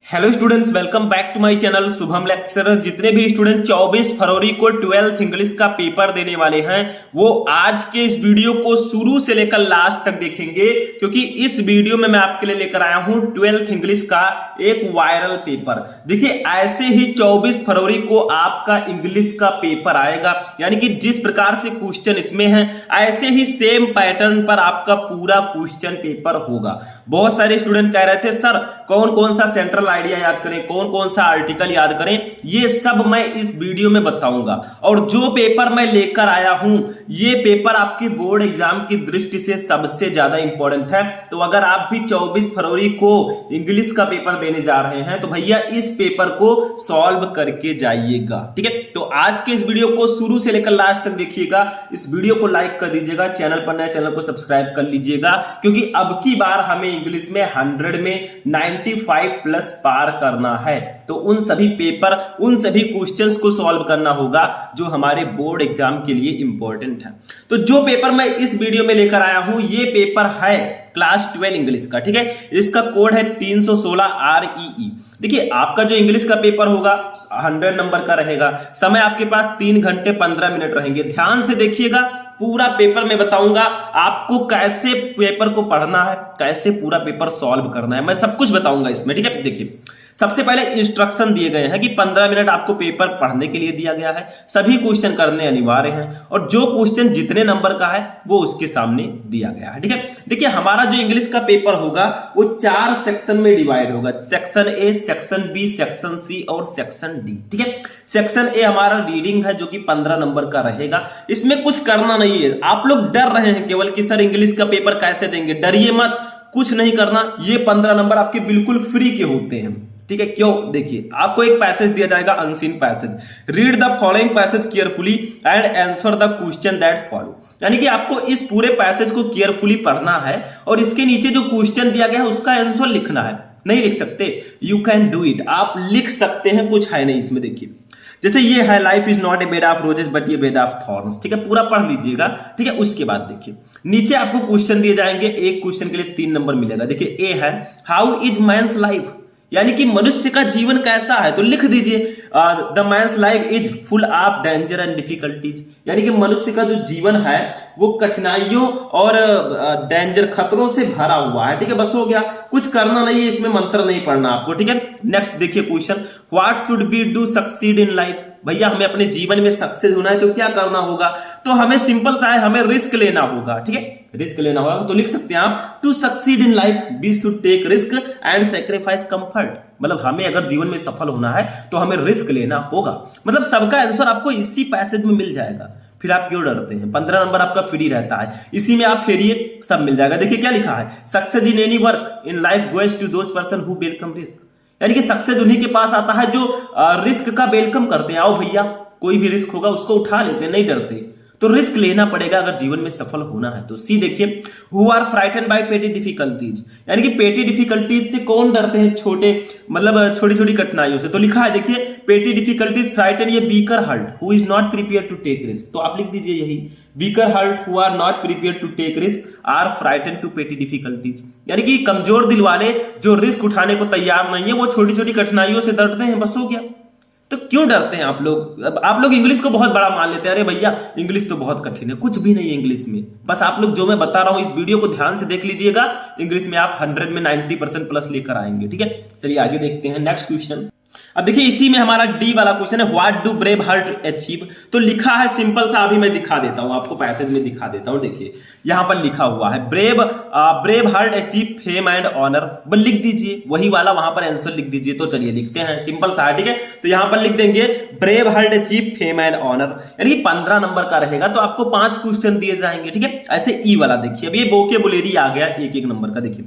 Hello students, welcome back to my channel Shubham lecturer. जितने भी student 24 फरवरी को 12th इंग्लिश का पेपर देने वाले हैं वो आज के इस वीडियो को शुरू से लेकर लास्ट तक देखेंगे, क्योंकि इस वीडियो में मैं आपके लिए लेकर आया हूं 12th इंग्लिश का एक वायरल पेपर। देखिए, ऐसे ही 24 फरवरी को आपका इंग्लिश का पेपर आएगा, यानी कि जिस प्रकार से क्वेश्चन इसमें है ऐसे ही सेम पैटर्न पर आपका पूरा क्वेश्चन पेपर होगा। बहुत सारे स्टूडेंट कह रहे थे सर कौन कौन सा सेंट्रल आइडिया याद करें, कौन कौन सा आर्टिकल याद करें, ये सब मैं इस वीडियो में बताऊंगा। और जो पेपर मैं लेकर आया हूं ये पेपर आपके बोर्ड एग्जाम की दृष्टि से सबसे ज्यादा इंपॉर्टेंट है। तो अगर आप भी 24 फरवरी को इंग्लिश का पेपर देने जा रहे हैं तो भैया इस पेपर को सॉल्व करके जाइएगा, ठीक है। तो आज के इस वीडियो को शुरू से लेकर लास्ट तक देखिएगा। इस वीडियो को लाइक कर दीजिएगा, चैनल पर नए चैनल को सब्सक्राइब कर लीजिएगा, क्योंकि अब की बार हमें इंग्लिश में 100 में 95 प्लस पार करना है। तो उन सभी पेपर, उन सभी क्वेश्चंस को सॉल्व करना होगा जो हमारे बोर्ड एग्जाम के लिए इंपॉर्टेंट है। तो जो पेपर मैं इस वीडियो में लेकर आया हूं ये पेपर है क्लास 12 इंग्लिश का, ठीक है। इसका कोड है 316 REE। देखिए, आपका जो इंग्लिश का पेपर होगा 100 नंबर का रहेगा। समय आपके पास 3 घंटे 15 मिनट रहेंगे। ध्यान से देखिएगा, पूरा पेपर मैं बताऊंगा आपको कैसे पेपर को पढ़ना है, कैसे पूरा पेपर सॉल्व करना है, मैं सब कुछ बताऊंगा इसमें, ठीक है। देखिए, सबसे पहले इंस्ट्रक्शन दिए गए हैं कि 15 मिनट आपको पेपर पढ़ने के लिए दिया गया है। सभी क्वेश्चन करने अनिवार्य हैं और जो क्वेश्चन जितने नंबर का है वो उसके सामने दिया गया है, ठीक है। देखिए, हमारा जो इंग्लिश का पेपर होगा वो 4 सेक्शन में डिवाइड होगा। Section A, section B, section C और सेक्शन डी, ठीक है। सेक्शन ए हमारा रीडिंग है जो कि 15 नंबर का रहेगा। इसमें कुछ करना नहीं है। आप लोग डर रहे हैं केवल कि सर इंग्लिश का पेपर कैसे देंगे, डरिए मत, कुछ नहीं करना। ये 15 नंबर आपके बिल्कुल फ्री के होते हैं, ठीक है। क्यों? देखिए, आपको एक पैसेज दिया जाएगा, unseen passage. Read the following passage carefully and answer the question that follow. यानी कि आपको इस पूरे पैसेज को केयरफुली पढ़ना है और इसके नीचे जो क्वेश्चन दिया गया है उसका आंसर लिखना है। नहीं लिख सकते? यू कैन डू इट, आप लिख सकते हैं, कुछ है नहीं इसमें। देखिए, जैसे ये है life is not a bed of roses but A bed of thorns, ठीक है। पूरा पढ़ लीजिएगा, ठीक है। उसके बाद देखिए नीचे आपको क्वेश्चन दिए जाएंगे। एक क्वेश्चन के लिए 3 नंबर मिलेगा। देखिए, ए है हाउ इज मैन्स लाइफ, यानी कि मनुष्य का जीवन कैसा है, तो लिख दीजिए the man's life is full of danger and difficulties. यानी कि मनुष्य का जो जीवन है वो कठिनाइयों और डेंजर, खतरों से भरा हुआ है, ठीक है। बस हो गया, कुछ करना नहीं है इसमें, मंत्र नहीं पढ़ना आपको, ठीक है। नेक्स्ट देखिए question, what should be do succeed in life. भैया हमें अपने जीवन में सक्सेस होना है तो क्या करना होगा, तो हमें सिंपल सा है, हमें रिस्क लेना होगा, ठीक है। रिस्क लेना होगा तो लिख सकते हैं आप to succeed in life we should take risk and sacrifice comfort. मतलब हमें अगर जीवन में सफल होना है तो हमें रिस्क लेना होगा। मतलब सबका आंसर आपको इसी पैसेज में मिल जाएगा, फिर आप क्यों डरते हैं। 15 नंबर आपका फ्री रहता है, इसी में आप फेरिए, सब मिल जाएगा। देखिए क्या लिखा है, success in any work in life goes to those person who welcome risk. यानी कि सक्सेस उन्हीं के पास आता है जो रिस्क का वेलकम करते हैं। आओ भैया, कोई भी रिस्क होगा उसको उठा लेते हैं, नहीं डरते। तो रिस्क लेना पड़ेगा अगर जीवन में सफल होना है तो। सी देखिए, हु आर फ्राइटन बाय पेटी डिफिकल्टीज, यानी कि पेटी डिफिकल्टीज से कौन डरते हैं, छोटे मतलब छोटी छोटी कठिनाइयों से। तो लिखा है देखिए, पेटी डिफिकल्टीज फ्राइटन ये weaker heart who is not prepare to take risk. तो आप लिख दीजिए यही, weaker heart who are not prepare to take risk are frighten to petty difficulties. यानी कि कमजोर दिल वाले जो रिस्क उठाने को तैयार नहीं है वो छोटी छोटी कठिनाइयों से डरते हैं, बस हो गया। तो क्यों डरते हैं आप लोग? आप लोग इंग्लिश को बहुत बड़ा मान लेते हैं, अरे भैया इंग्लिश तो बहुत कठिन है। कुछ भी नहीं है इंग्लिश में, बस आप लोग जो मैं बता रहा हूं इस वीडियो को ध्यान से देख लीजिएगा, इंग्लिश में आप 100 में 90% प्लस लेकर आएंगे, ठीक है। चलिए आगे देखते हैं नेक्स्ट क्वेश्चन। अब देखिए इसी में हमारा डी वाला क्वेश्चन है, what do brave heart achieve. तो लिखा है सिंपल सा, अभी मैं दिखा देता हूं आपको, पैसेज में दिखा देता हूं। देखिए यहां पर लिखा हुआ है brave heart achieve fame and honour. बस लिख दीजिए वही वाला, वहां पर आंसर लिख दीजिए। तो चलिए लिखते हैं, सिंपल सा है, ठीक है। तो यहां पर लिख देंगे brave heart achieve fame and honour, यानी कि 15 नंबर का रहेगा तो आपको 5 क्वेश्चन दिए जाएंगे, ठीक है। ऐसे ई वाला देखिए, अब ये वोकैबुलरी आ गया एक एक नंबर का। देखिए,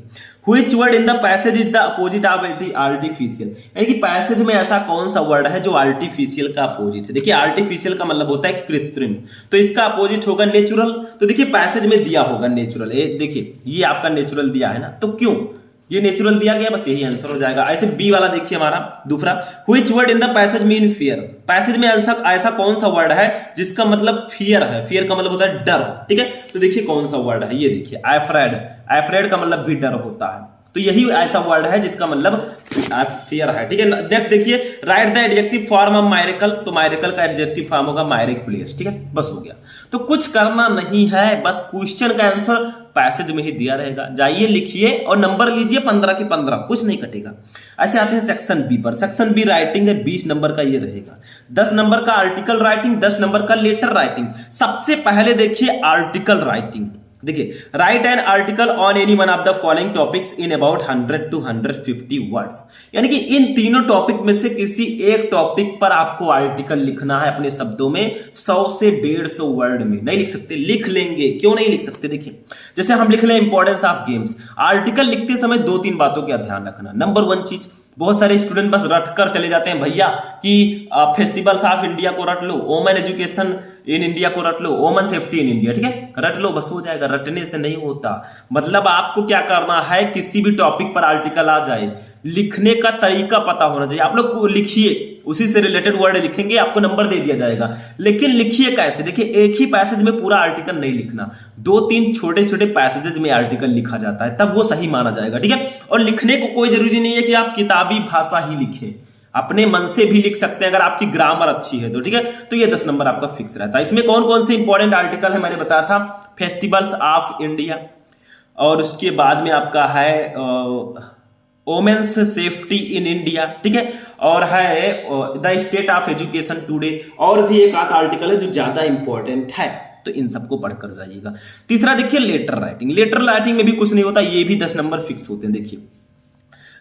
which word in the passage is the opposite of artificial, यानी कि पैसेज में ऐसा कौन सा वर्ड है जो आर्टिफिशियल का अपोजिट है। देखिए, आर्टिफिशियल का मतलब होता है कृत्रिम, तो इसका अपोजिट होगा नेचुरल। तो देखिए पैसेज में दिया होगा नेचुरल, ये देखिए ये आपका नेचुरल दिया है ना, तो क्यों ये नेचुरल दिया गया, बस यही आंसर हो जाएगा। ऐसे बी वाला देखिए हमारा दूसरा, which word in the passage mean fear. Passage में ऐसा कौन सा वर्ड है जिसका मतलब फियर है, फियर का मतलब होता है डर, ठीक है। तो देखिए कौन सा वर्ड है, ये देखिए एफ्रेड, एफ्रेड का मतलब भी डर होता है। तो यही ऐसा वर्ड है जिसका मतलब फेयर है। ठीक है, नेक्स्ट देखिए, right the adjective form of मायरेकल, तो मायरेकल का एडजेक्टिव फॉर्म होगा मायरेकुलस। ठीक है, बस हो गया। तो कुछ करना नहीं है, बस क्वेश्चन का आंसर पैसेज में ही दिया रहेगा, जाइए लिखिए और नंबर लीजिए 15 के 15, कुछ नहीं कटेगा। ऐसे आते हैं सेक्शन बी पर। सेक्शन बी राइटिंग है, 20 नंबर का ये रहेगा। 10 नंबर का आर्टिकल राइटिंग, 10 नंबर का लेटर राइटिंग। सबसे पहले देखिए आर्टिकल राइटिंग। देखिए, right an article on any one of the following topics in about 100 to 150 words. यानी कि इन तीनों टॉपिक में से किसी एक टॉपिक पर आपको आर्टिकल लिखना है अपने शब्दों में 100 से 150 वर्ड में। नहीं लिख सकते, लिख लेंगे, क्यों नहीं लिख सकते? देखिए, जैसे हम लिख लें इंपॉर्टेंस ऑफ गेम्स, आर्टिकल लिखते समय 2-3 बातों का ध्यान रखना। नंबर 1 चीज, बहुत सारे स्टूडेंट बस रट कर चले जाते हैं भैया कि फेस्टिवल्स ऑफ इंडिया को रट लो, वोमेन एजुकेशन इन इंडिया को रट लो, वोमेन सेफ्टी इन इंडिया। ठीक है, रट लो, बस हो जाएगा। रटने से नहीं होता। मतलब आपको क्या करना है, किसी भी टॉपिक पर आर्टिकल आ जाए, लिखने का तरीका पता होना चाहिए। आप लोग को लिखिए, उसी से रिलेटेड वर्ड लिखेंगे, आपको नंबर दे दिया जाएगा। लेकिन लिखिए कैसे? देखिए, एक ही पैसेज में पूरा आर्टिकल नहीं लिखना, 2-3 छोटे छोटे पैसेजेस में आर्टिकल लिखा जाता है, तब वो सही माना जाएगा। ठीक है, और लिखने को कोई जरूरी नहीं है कि आप किताबी भाषा ही लिखें, अपने मन से भी लिख सकते हैं अगर आपकी ग्रामर अच्छी है तो। ठीक है, तो ये 10 नंबर आपका फिक्स रहता है। इसमें कौन कौन से इंपॉर्टेंट आर्टिकल है मैंने बताया था, फेस्टिवल्स ऑफ इंडिया, और उसके बाद में आपका है वोमेन्स सेफ्टी इन इंडिया। ठीक है, और है the state of education today, और भी एक आध आर्टिकल है जो ज्यादा इंपॉर्टेंट है, तो इन सबको पढ़कर जाइएगा। तीसरा देखिए लेटर राइटिंग। लेटर राइटिंग में भी कुछ नहीं होता, ये भी 10 नंबर फिक्स होते हैं। देखिए,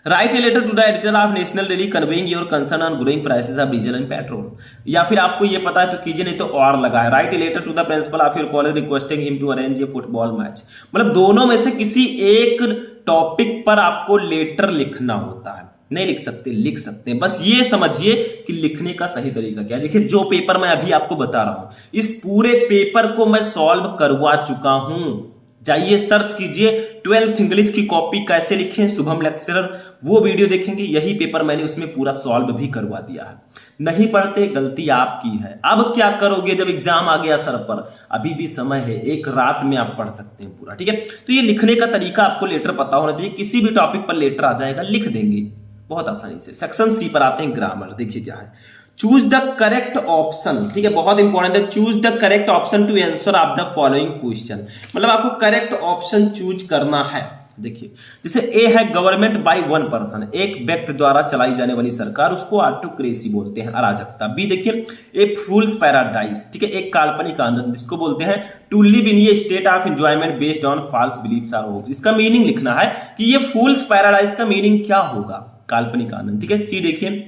write a letter to the editor of national daily conveying your concern on growing prices of diesel and petrol, या फिर आपको ये पता है तो कीजिए, नहीं तो और लगा है, write a letter to the principal of your college requesting him to arrange a football match. मतलब दोनों में से किसी एक टॉपिक पर आपको लेटर लिखना होता है। नहीं लिख सकते, लिख सकते हैं, बस ये समझिए कि लिखने का सही तरीका क्या है। देखिए, जो पेपर मैं अभी आपको बता रहा हूं, इस पूरे पेपर को मैं सॉल्व करवा चुका हूं। जाइए सर्च कीजिए 12th इंग्लिश की कॉपी कैसे लिखें, शुभम लेक्चरर, वो वीडियो देखेंगे, यही पेपर मैंने उसमें पूरा सॉल्व भी करवा दिया है। नहीं पढ़ते, गलती आपकी है। अब क्या करोगे जब एग्जाम आ गया सर पर? अभी भी समय है, एक रात में आप पढ़ सकते हैं पूरा। ठीक है, तो ये लिखने का तरीका आपको लेटर पता होना चाहिए, किसी भी टॉपिक पर लेटर आ जाएगा, लिख देंगे बहुत आसानी से। सेक्शन सी पर आते हैं, ग्रामर। देखिए क्या है, चूज द करेक्ट ऑप्शन। ठीक है, बहुत इंपॉर्टेंट है, choose the correct option to answer of the following question. मतलब आपको करेक्ट ऑप्शन चूज करना है। देखिए, जैसे ए है गवर्नमेंट बाय वन पर्सन, एक व्यक्ति द्वारा चलाई जाने वाली सरकार, उसको ऑटोक्रेसी बोलते हैं, अराजकता। बी देखिए, ए फूल्स पैराडाइज। ठीक है, एक काल्पनिक आनंद, जिसको बोलते हैं to live in a state of enjoyment based on false beliefs और होप्स। इसका मीनिंग लिखना है कि ये फूल्स पैराडाइज का मीनिंग क्या होगा, काल्पनिक आनंद। ठीक है, सी देखिए,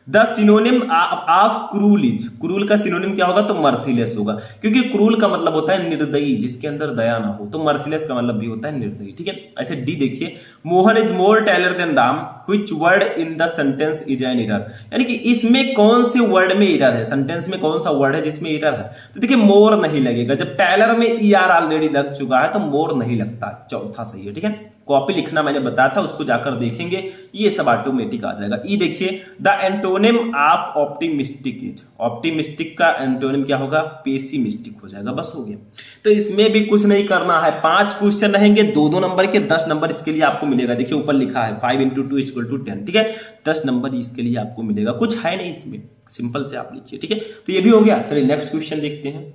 the synonym of cruel is, cruel का सिनोनिम क्या होगा, तो मर्सीलेस होगा, क्योंकि क्रूल का मतलब होता है निर्दयी, जिसके अंदर दया ना हो, तो मर्सीलेस का मतलब भी होता है निर्दयी। ठीक है, ऐसे डी देखिए, Mohan is more talented than Ram, which word in the sentence is an error. यानी कि इसमें कौन से वर्ड में एरर है, सेंटेंस में कौन सा वर्ड है जिसमें एरर है, तो देखिए मोर नहीं लगेगा, जब टैलर में ईआर ऑलरेडी लग चुका है तो मोर नहीं लगता, चौथा सही है। ठीक है, कॉपी लिखना मैंने बताया था, उसको जाकर देखेंगे, ये सब ऑटोमेटिक आ जाएगा। ई देखिए, the antonym of optimistic is, optimistic का एंटोनिम क्या होगा, पेसिमिस्टिक हो जाएगा, बस हो गया। तो इसमें भी कुछ नहीं करना है, 5 क्वेश्चन रहेंगे, 2-2 नंबर के, 10 नंबर इसके लिए आपको मिलेगा। देखिए ऊपर लिखा है 5 × 2 = 10। ठीक है, 10 नंबर इसके लिए आपको मिलेगा, कुछ है नहीं इसमें, सिंपल से आप लिखिए। ठीक है, तो ये भी हो गया। चलिए नेक्स्ट क्वेश्चन देखते हैं।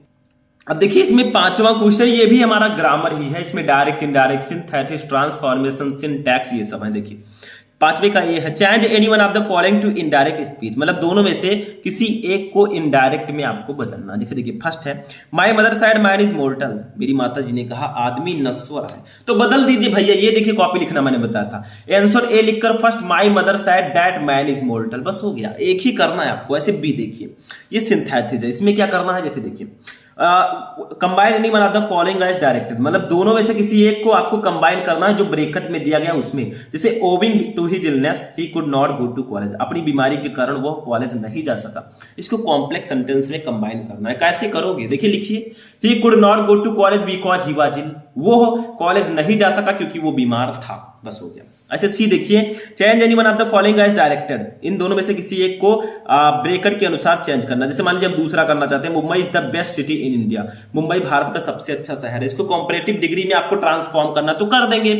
अब देखिए, इसमें 5वां क्वेश्चन, ये भी हमारा ग्रामर ही है, इसमें direct, indirect, synthesis, transformation, syntax, ये सब है। देखिए 5वें का ये है, change any one of the following to indirect speech. मतलब दोनों में से किसी एक को इनडायरेक्ट में आपको बदलना। देखिए फर्स्ट है, my mother side man is mortar, मेरी माता जी ने कहा आदमी नश्वर है, तो बदल दीजिए भैया। ये देखिए कॉपी लिखना मैंने बताया था, आंसर ए लिखकर first my mother side that man is mortar, बस हो गया। एक ही करना है आपको। ऐसे बी देखिए, ये सिंथेसिस है, इसमें क्या करना है, जैसे देखिए combine any one of the following as directed, मतलब दोनों में से किसी एक को आपको कंबाइन करना है जो ब्रैकेट में दिया गया उसमें। जैसे owing to his illness he could not go to college, अपनी बीमारी के कारण वो कॉलेज नहीं जा सका। इसको कॉम्प्लेक्स सेंटेंस में कंबाइन करना है। कैसे करोगे, देखिए लिखिए, he could not go to college because he was ill, वो कॉलेज नहीं जा सका क्योंकि वो बीमार था, बस हो गया। ऐसे सी देखिए, change any one of the following as directed, इन दोनों में से किसी एक को ब्रैकेट के अनुसार चेंज करना। जैसे मान लीजिए हम दूसरा करना चाहते हैं, Mumbai is the best city in India, Mumbai Bharat का सबसे अच्छा शहर है, इसको कॉम्परेटिव डिग्री में आपको ट्रांसफॉर्म करना तो कर देंगे।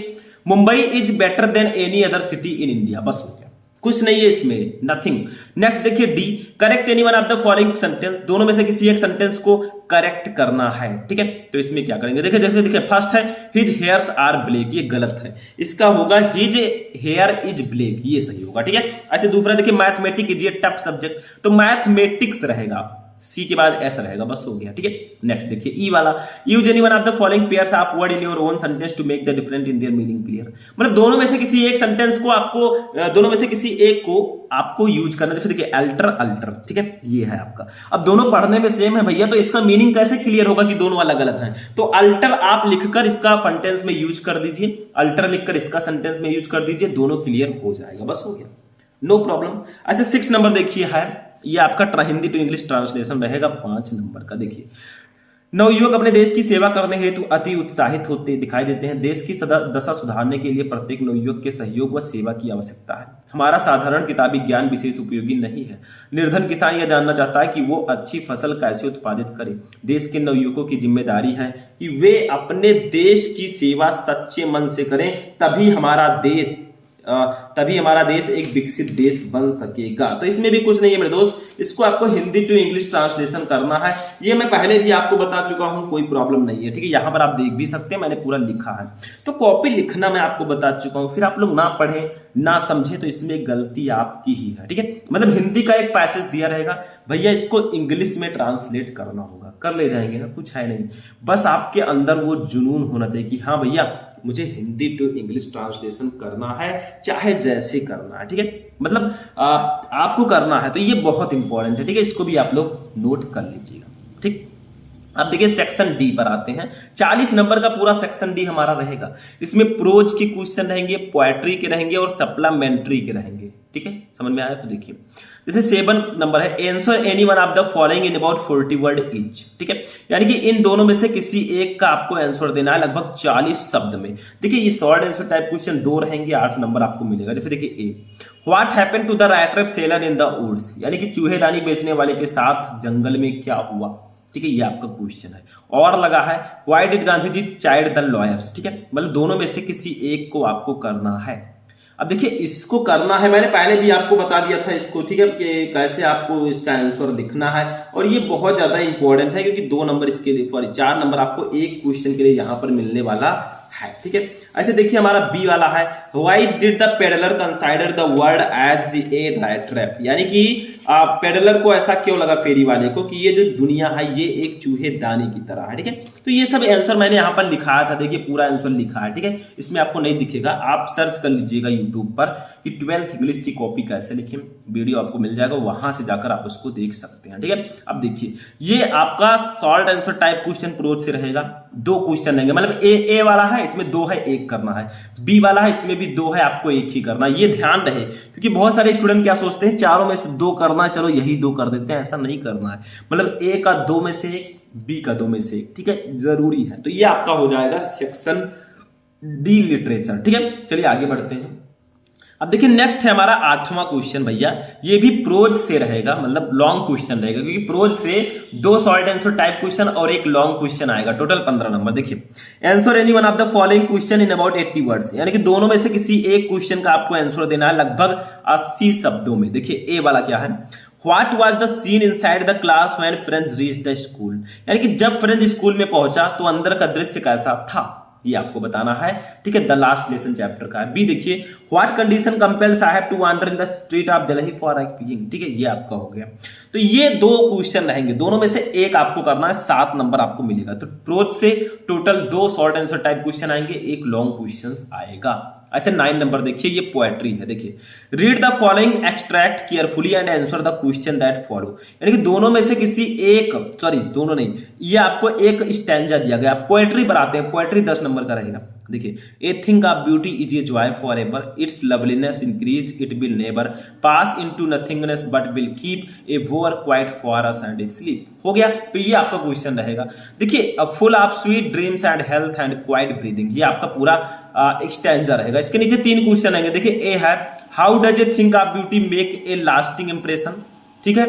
Mumbai is better than any other city in India. बस हो गया, कुछ नहीं है इसमें, नथिंग। नेक्स्ट देखिए D, correct any one of the following sentence, दोनों में से किसी एक सेंटेंस को करेक्ट करना है, ठीक है। तो इसमें क्या करेंगे, देखिए जैसे देखिए फर्स्ट है हिज हेयर्स आर ब्लैक, ये गलत है, इसका होगा हिज हेयर इज ब्लैक, ये सही होगा, ठीक है। अच्छा दूसरा देखिए mathematics is a tough subject, तो मैथमेटिक्स रहेगा, सी के बाद एस रहेगा, बस हो गया, ठीक है। नेक्स्ट देखिए ई वाला, use any one of the following pairs of word in your own sentence to make the different in their meaning clear, मतलब दोनों में से किसी एक सेंटेंस को आपको, दोनों में से किसी एक को आपको यूज करना है। जैसे देखिए अल्टर अल्टर, ठीक है, ये है आपका। अब दोनों पढ़ने में सेम है भैया, तो इसका मीनिंग कैसे क्लियर होगा कि दोनों अलग अलग हैं। तो अल्टर आप लिखकर इसका सेंटेंस में यूज कर दीजिए, अल्टर लिखकर इसका सेंटेंस में यूज कर दीजिए, दोनों क्लियर हो जाएगा, बस हो गया, नो प्रॉब्लम। अच्छा 6 नंबर देखिए है, ये आपका हिंदी टू इंग्लिश ट्रांसलेशन रहेगा 5 नंबर का। देखिए नवयुवक अपने देश की सेवा करने हेतु अति उत्साहित होते दिखाई देते हैं। देश की दशा सुधारने के लिए प्रत्येक नवयुवक के सहयोग व सेवा की आवश्यकता है। हमारा साधारण किताबी ज्ञान विशेष उपयोगी नहीं है। निर्धन किसान यह जानना चाहता है कि वो अच्छी फसल कैसे उत्पादित करे। देश के नवयुवकों की जिम्मेदारी है कि वे अपने देश की सेवा सच्चे मन से करें, तभी हमारा देश एक विकसित देश बन सकेगा। तो इसमें भी कुछ नहीं है मेरे दोस्त, इसको आपको हिंदी टू इंग्लिश ट्रांसलेशन करना है। ये मैं पहले भी आपको बता चुका हूं, कोई प्रॉब्लम नहीं है, ठीक है। यहां पर आप देख भी सकते हैं, मैंने पूरा लिखा है। तो कॉपी लिखना मैं आपको बता चुका हूं, फिर आप लोग ना पढ़ें ना समझे तो इसमें गलती आपकी ही है, ठीक है। मतलब हिंदी का एक पैसेज दिया रहेगा भैया, इसको इंग्लिश में ट्रांसलेट करना होगा, कर ले जाएंगे ना, कुछ है नहीं। बस आपके अंदर वो जुनून होना चाहिए कि हाँ भैया मुझे हिंदी टू इंग्लिश ट्रांसलेशन करना है, चाहे जैसे करना है, ठीक है। मतलब आपको करना है, तो ये बहुत इंपॉर्टेंट है, ठीक है। इसको भी आप लोग नोट कर लीजिएगा, ठीक। अब देखिए सेक्शन डी पर आते हैं। 40 नंबर का पूरा सेक्शन डी हमारा रहेगा। इसमें प्रोज के क्वेश्चन रहेंगे, पोएट्री के रहेंगे और सप्लीमेंट्री के रहेंगे, ठीक है। समझ में आया तो देखिए जैसे 7 नंबर है, answer any one of the following in about 40 word each, ठीक है। यानी कि इन दोनों में से किसी एक का आपको आंसर देना है लगभग 40 शब्द में। देखिए ये शॉर्ट आंसर टाइप क्वेश्चन 2 रहेंगे, 8 नंबर आपको मिलेगा। जैसे देखिए A, what happened to the rat trap seller in the woods, यानी कि चूहेदानी बेचने वाले के साथ जंगल में क्या हुआ, ठीक है, ये आपका क्वेश्चन है। और लगा है why did Gandhi ji chide the lawyers, ठीक है। मतलब दोनों में से किसी एक को आपको करना है। अब देखिए इसको करना है, मैंने पहले भी आपको बता दिया था इसको, ठीक है, कि कैसे आपको इसका आंसर लिखना है। और ये बहुत ज्यादा इंपॉर्टेंट है क्योंकि 2 नंबर इसके लिए, सॉरी 4 नंबर आपको एक क्वेश्चन के लिए यहां पर मिलने वाला है, ठीक है। ऐसे देखिए हमारा बी वाला है, why did the peddler consider the world as a rat trap, यानी कि पेडलर को ऐसा क्यों लगा फेरी वाले को कि ये जो दुनिया है ये एक चूहेदानी की तरह है, ठीक है। तो ये सब आंसर मैंने यहाँ पर लिखाया था, देखिए पूरा आंसर लिखा है, ठीक है। इसमें आपको नहीं दिखेगा, आप सर्च कर लीजिएगा यूट्यूब पर कि 12th इंग्लिश की कॉपी कैसे लिखें, वीडियो आपको मिल जाएगा, वहां से जाकर आप उसको देख सकते हैं, ठीक है। अब देखिए ये आपका short answer type question prose से रहेगा। 2 क्वेश्चन रहेंगे, मतलब ए वाला है इसमें 2 है, 1 करना है। बी वाला है इसमें भी 2 है, आपको 1 ही करना है। ये ध्यान रहे क्योंकि बहुत सारे स्टूडेंट क्या सोचते हैं चारों में से 2 करना है, चलो यही 2 कर देते हैं, ऐसा नहीं करना है। मतलब ए का 2 में से 1, बी का 2 में से 1, ठीक है, जरूरी है। तो ये आपका हो जाएगा सेक्शन डी लिटरेचर, ठीक है। चलिए आगे बढ़ते हैं। अब देखिए नेक्स्ट है हमारा 8वां क्वेश्चन भैया, ये भी प्रोज से रहेगा, मतलब लॉन्ग क्वेश्चन रहेगा क्योंकि प्रोज से 2 शॉर्ट आंसर टाइप क्वेश्चन और 1 लॉन्ग क्वेश्चन आएगा, टोटल 15 नंबर। देखिए answer any one of the following question in about 80 words, यानी कि दोनों में से किसी एक क्वेश्चन का आपको आंसर देना है लगभग 80 शब्दों में। देखिए ए वाला क्या है, What was the scene inside the class when Franz reached the school, यानी कि जब फ्रेंच स्कूल में पहुंचा तो अंदर का दृश्य कैसा था, ये आपको बताना है, ठीक है। द लास्ट लेसन चैप्टर का है। बी देखिए what condition compel Saheb to wander in the street of Delhi for picking, ठीक है, ये आपका हो गया। तो ये 2 क्वेश्चन रहेंगे, दोनों में से एक आपको करना है, 7 नंबर आपको मिलेगा। तो प्रोज से total 2 short answer type question आएंगे, 1 लॉन्ग क्वेश्चन आएगा। ऐसे 9 नंबर देखिए ये पोएट्री है। देखिए read the following extract carefully and answer the question that follow, यानी कि दोनों में से किसी एक, सॉरी दोनों नहीं, ये आपको एक स्टैंजा दिया गया। पोएट्री पर आते हैं, पोएट्री 10 नंबर का रहेगा। देखिए A thing of beauty is a joy for ever, its loveliness increase it will never pass into nothingness but will keep a bower quiet for us and sleep, हो गया। तो ये आपका क्वेश्चन रहेगा। देखिए full of sweet dreams and health and quiet breathing, ये आपका पूरा एक्सटेंजा रहेगा। इसके नीचे 3 क्वेश्चन आएंगे। देखिए ए है how does a thing of beauty make a lasting impression, ठीक है।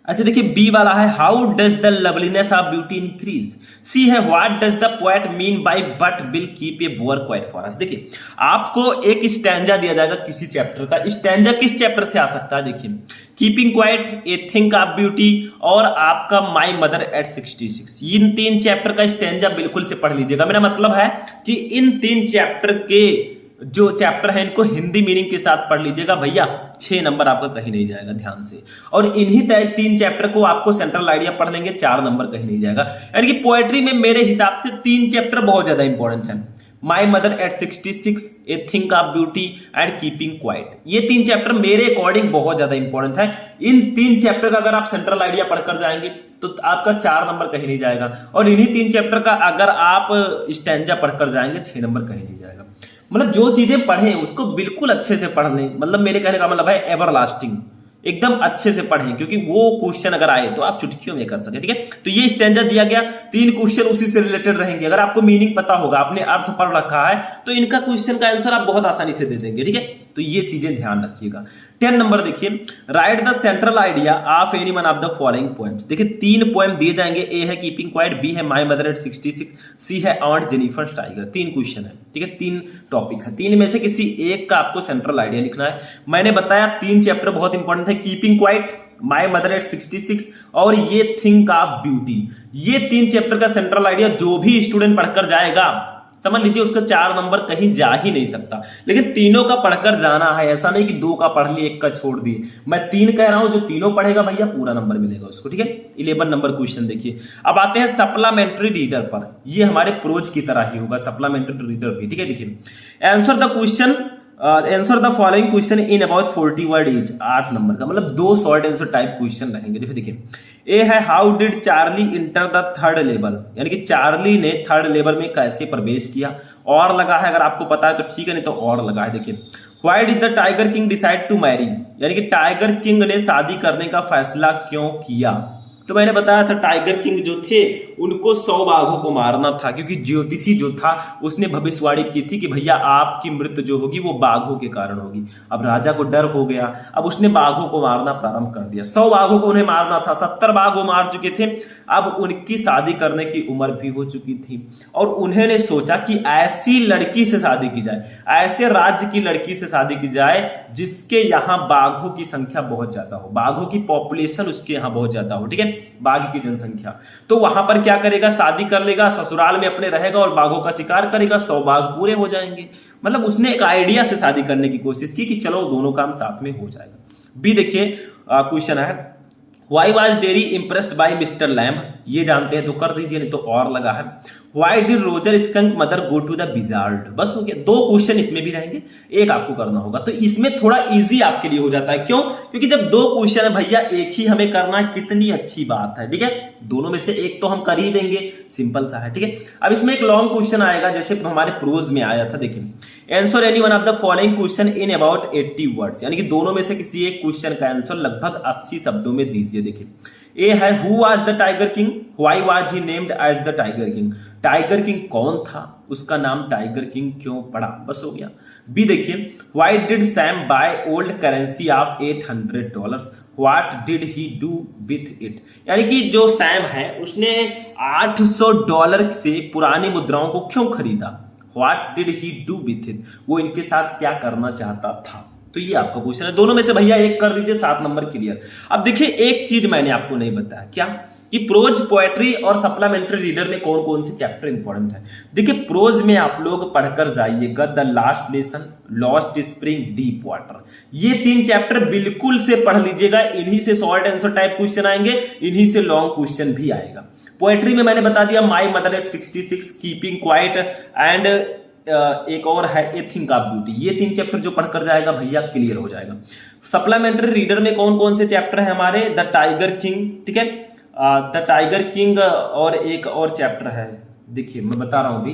अच्छा देखिए बी वाला है, how does the loveliness of beauty increase. C है, what does the poet mean by but will keep a bower quiet for us. देखिए आपको एक स्टैंजा दिया जाएगा किसी चैप्टर का, स्टैंजा किस चैप्टर से आ सकता है, देखिए keeping quiet, A thing of beauty और आपका my mother eight 66। In 3 chapter का स्टैंजा बिल्कुल से पढ़ लीजिएगा। मेरा मतलब है कि इन 3 चैप्टर के जो चैप्टर है इनको हिंदी मीनिंग के साथ पढ़ लीजिएगा भैया, 6 नंबर आपका कहीं नहीं जाएगा ध्यान से। और इन्हीं 3 चैप्टर को आपको सेंट्रल आइडिया पढ़ लेंगे, 4 नंबर कहीं नहीं जाएगा। यानी कि पोएट्री में मेरे हिसाब से 3 चैप्टर बहुत ज्यादा इंपॉर्टेंट है, my mother eight 66, A thing of beauty and keeping quiet. ये 3 चैप्टर मेरे अकॉर्डिंग बहुत ज्यादा इंपॉर्टेंट है। इन 3 चैप्टर का अगर आप सेंट्रल आइडिया पढ़कर जाएंगे तो आपका 4 नंबर कहीं नहीं जाएगा, और इन्हीं 3 चैप्टर का अगर आप स्टैंजा पढ़कर जाएंगे 6 नंबर कहीं नहीं जाएगा। मतलब जो चीजें पढ़ें उसको बिल्कुल अच्छे से पढ़ लें, मतलब मेरे कहने का मतलब है एवरलास्टिंग, एकदम अच्छे से पढ़ें, क्योंकि वो क्वेश्चन अगर आए तो आप चुटकियों में कर सके। ठीक है, तो ये स्टैंजा दिया गया, 3 क्वेश्चन उसी से रिलेटेड रहेंगे। अगर आपको मीनिंग पता होगा, आपने अर्थ पढ़ रखा है, तो इनका क्वेश्चन का आंसर आप बहुत आसानी से दे देंगे। ठीक है, तो ये चीजें ध्यान रखिएगा। 10 नंबर देखिए, right the central idea of any one of the following poems. देखिए 3 पोएम दिए जाएंगे, ए है कीपिंग क्वाइट, बी है माई मदर एट 66, सी है ऑन्ट जेनिफर टाइगर। 3 क्वेश्चन है, ठीक है, 3 टॉपिक है, 3 में से किसी एक का आपको सेंट्रल आइडिया लिखना है। मैंने बताया 3 चैप्टर बहुत इंपॉर्टेंट है, keeping quiet, my mother eight 66 और ये थिंक ऑफ ब्यूटी। ये 3 चैप्टर का सेंट्रल आइडिया जो भी स्टूडेंट पढ़कर जाएगा, समझ लीजिए उसका 4 नंबर कहीं जा ही नहीं सकता। लेकिन तीनों का पढ़कर जाना है, ऐसा नहीं कि 2 का पढ़ लिए 1 का छोड़ दिए। मैं 3 कह रहा हूं, जो तीनों पढ़ेगा भैया पूरा नंबर मिलेगा उसको। ठीक है, 11 नंबर क्वेश्चन देखिए। अब आते हैं सप्लीमेंट्री रीडर पर। ये हमारे प्रोज की तरह ही होगा, सप्लीमेंट्री रीडर भी। ठीक है, देखिए answer the question, answer the following question in about 40 word each. 8 number का, मतलब 2 शॉर्ट आंसर टाइप क्वेश्चन रहेंगे। जैसे देखिए ए है, how did Charlie enter the 3rd level, यानी कि चार्ली ने 3rd लेवल में कैसे प्रवेश किया। और लगा है, अगर आपको पता है तो ठीक है, नहीं तो और लगा है। देखिए why did the tiger king decide to marry, यानी कि टाइगर किंग ने शादी करने का फैसला क्यों किया। तो मैंने बताया था टाइगर किंग जो थे उनको 100 बाघों को मारना था, क्योंकि ज्योतिषी जो था उसने भविष्यवाणी की थी कि भैया आपकी मृत्यु जो होगी वो बाघों के कारण होगी। अब राजा को डर हो गया, अब उसने बाघों को मारना प्रारंभ कर दिया। 100 बाघों को उन्हें मारना था, 70 बाघ वो मार चुके थे। अब उनकी शादी करने की उम्र भी हो चुकी थी, और उन्होंने सोचा कि ऐसी लड़की से शादी की जाए, ऐसे राज्य की लड़की से शादी की जाए जिसके यहाँ बाघों की संख्या बहुत ज्यादा हो, बाघों की पॉपुलेशन उसके यहाँ बहुत ज्यादा हो। ठीक है, बाघ की जनसंख्या। तो वहां पर क्या करेगा, शादी कर लेगा, ससुराल में अपने रहेगा और बाघों का शिकार करेगा, 100 बाघ पूरे हो जाएंगे। मतलब उसने एक आइडिया से शादी करने की कोशिश की कि चलो दोनों काम साथ में हो जाएगा। बी देखिए क्वेश्चन है, Why was Derry impressed by Mr. Lamb? ये जानते हैं तो कर दीजिए, नहीं तो और लगा है। Why did Roger Skunk mother go to the wizard? बस हो गया, 2 क्वेश्चन इसमें भी रहेंगे, एक आपको करना होगा। तो इसमें थोड़ा इजी आपके लिए हो जाता है, क्यों? क्योंकि जब 2 क्वेश्चन है भैया, एक ही हमें करना है, कितनी अच्छी बात है। ठीक है, दोनों में से एक तो हम कर ही देंगे, सिंपल सा है। ठीक है, अब इसमें एक लॉन्ग क्वेश्चन आएगा जैसे हमारे प्रोज में आया था। देखिए answer any one of the following question in about 80 words, यानी कि दोनों में से किसी एक क्वेश्चन का आंसर लगभग 80 शब्दों में दीजिए। देखिए ए है, who was the tiger king, why was he named as the tiger king. Tiger king कौन था, उसका नाम टाइगर किंग क्यों पड़ा, बस हो गया। बी देखिए, why did Sam by old currency of $800, what did he do with it. यानी कि जो सैम है उसने $800 से पुरानी मुद्राओं को क्यों खरीदा, what did he do with it, वो इनके साथ क्या करना चाहता था। तो ये आपका क्वेश्चन है, दोनों में से भैया एक कर दीजिए, 7 नंबर क्लियर। अब देखिए एक चीज मैंने आपको नहीं बताया, क्या कि प्रोज, पोएट्री और सप्लीमेंट्री रीडर में कौन कौन से चैप्टर इंपॉर्टेंट है। देखिए प्रोज में आप लोग पढ़कर जाइएगा the last lesson, lost spring, deep water. ये 3 चैप्टर बिल्कुल से पढ़ लीजिएगा, इन्हीं से शॉर्ट आंसर टाइप क्वेश्चन आएंगे, इन्हीं से लॉन्ग क्वेश्चन भी आएगा। पोएट्री में मैंने बता दिया my mother eight 66, keeping quiet and एक और है ए थिंक ऑफ ब्यूटी। ये 3 चैप्टर जो पढ़कर जाएगा भैया क्लियर हो जाएगा। सप्लीमेंट्री रीडर में कौन कौन से चैप्टर है हमारे, द टाइगर किंग, ठीक है, द टाइगर किंग और एक और चैप्टर है, देखिए मैं बता रहा हूं अभी।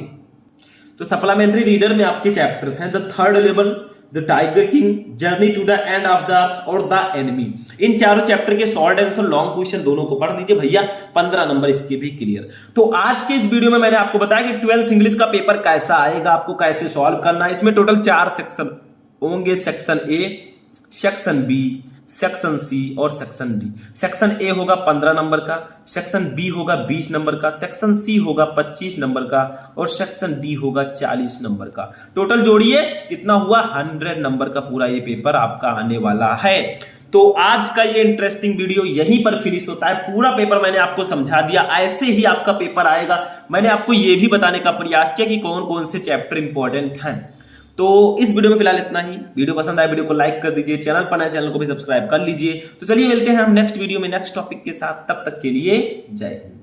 तो सप्लीमेंट्री रीडर में आपके चैप्टर्स हैं the 3rd level, the tiger king, journey to the end of the earth और द एनिमी। इन चारों चैप्टर के शॉर्ट आंसर, लॉन्ग क्वेश्चन दोनों को पढ़ दीजिए भैया, 15 नंबर इसके भी क्लियर। तो आज के इस वीडियो में मैंने आपको बताया कि 12th इंग्लिश का पेपर कैसा आएगा, आपको कैसे सॉल्व करना है। इसमें टोटल 4 सेक्शन होंगे, section A, section B, section C और सेक्शन डी। सेक्शन ए होगा 15 नंबर का, सेक्शन बी होगा 20 नंबर का, सेक्शन सी होगा 25 नंबर का और सेक्शन डी होगा 40 नंबर का। टोटल जोड़िए कितना हुआ, 100 नंबर का पूरा ये पेपर आपका आने वाला है। तो आज का ये इंटरेस्टिंग वीडियो यहीं पर फिनिश होता है। पूरा पेपर मैंने आपको समझा दिया, ऐसे ही आपका पेपर आएगा। मैंने आपको ये भी बताने का प्रयास किया कि कौन कौन से चैप्टर इंपॉर्टेंट हैं। तो इस वीडियो में फिलहाल इतना ही। वीडियो पसंद आए वीडियो को लाइक कर दीजिए, चैनल पर नए चैनल को भी सब्सक्राइब कर लीजिए। तो चलिए मिलते हैं हम नेक्स्ट वीडियो में नेक्स्ट टॉपिक के साथ, तब तक के लिए जय हिंद।